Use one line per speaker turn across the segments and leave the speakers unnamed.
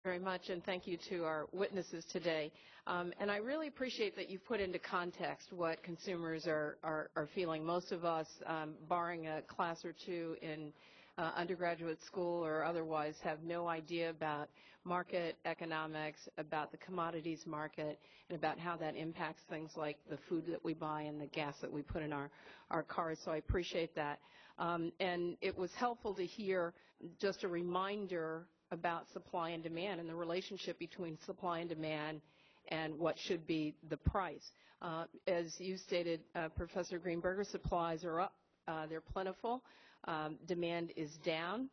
Very much, and thank you to our witnesses today. And I really appreciate that you've put into context what consumers are feeling. Most of us, barring a class or two in undergraduate school or otherwise, have no idea about market economics, about the commodities market, and about how that impacts things like the food that we buy and the gas that we put in our cars. So I appreciate that. And it was helpful to hear just a reminder about supply and demand and the relationship between supply and demand and what should be the price. As you stated, Professor Greenberger, supplies are up. They're plentiful. Demand is down.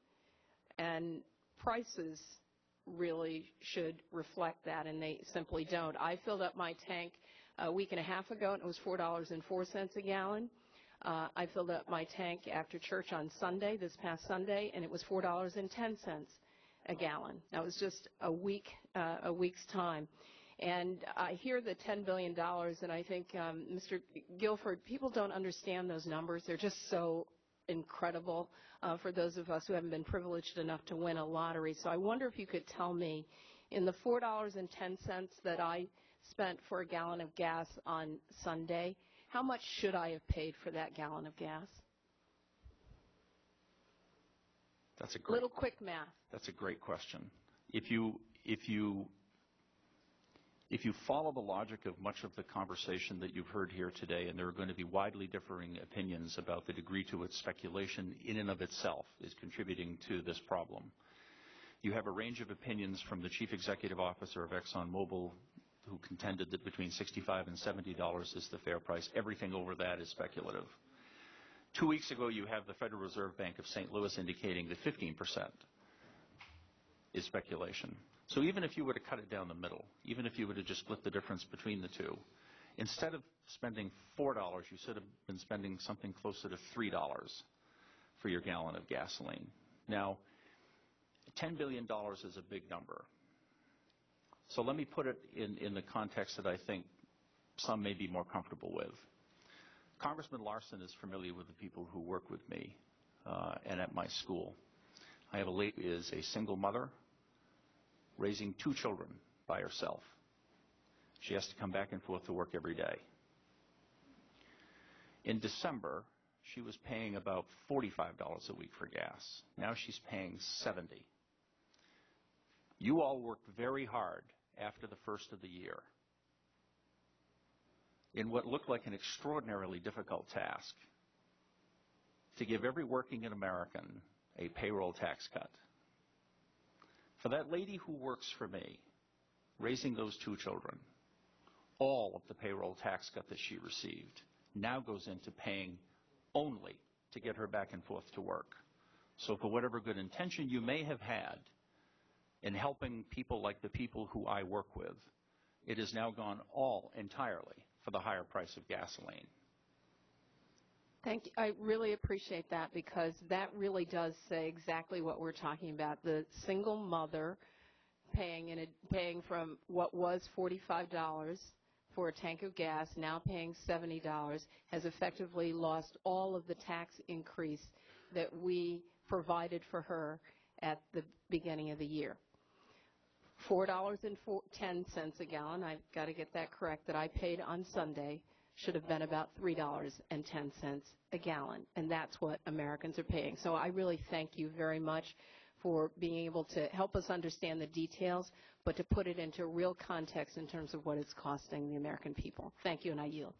And prices really should reflect that, and they simply don't. I filled up my tank a week and a half ago, and it was $4.04 a gallon. I filled up my tank after church on Sunday, this past Sunday, and it was $4.10 a gallon. That was just a week's time. And I hear the $10 billion, and I think, Mr. Guilford, people don't understand those numbers. They're just so incredible for those of us who haven't been privileged enough to win a lottery. So I wonder if you could tell me, in the $4.10 that I spent for a gallon of gas on Sunday, how much should I have paid for that gallon of gas?
That's a great,
little quick math.
That's a great question. If you follow the logic of much of the conversation that you've heard here today, and there are going to be widely differing opinions about the degree to which speculation in and of itself is contributing to this problem. You have a range of opinions from the chief executive officer of ExxonMobil, who contended that between $65 and $70 is the fair price. Everything over that is speculative. 2 weeks ago, you have the Federal Reserve Bank of St. Louis indicating that 15% is speculation. So even if you were to cut it down the middle, even if you were to just split the difference between the two, instead of spending $4, you should have been spending something closer to $3 for your gallon of gasoline. Now, $10 billion is a big number. So let me put it in the context that I think some may be more comfortable with. Congressman Larson is familiar with the people who work with me and at my school. I have a lady who is a single mother raising 2 children by herself. She has to come back and forth to work every day. In December, she was paying about $45 a week for gas. Now she's paying $70. You all worked very hard after the first of the year in what looked like an extraordinarily difficult task to give every working American a payroll tax cut. For that lady who works for me, raising those 2 children, all of the payroll tax cut that she received now goes into paying only to get her back and forth to work. So for whatever good intention you may have had in helping people like the people who I work with, it has now gone all entirely for the higher price of gasoline.
Thank you. I really appreciate that, because that really does say exactly what we're talking about. The single mother paying from what was $45 for a tank of gas, now paying $70, has effectively lost all of the tax increase that we provided for her at the beginning of the year. $4.10 a gallon, I've got to get that correct, that I paid on Sunday should have been about $3.10 a gallon, and that's what Americans are paying. So I really thank you very much for being able to help us understand the details, but to put it into real context in terms of what it's costing the American people. Thank you, and I yield.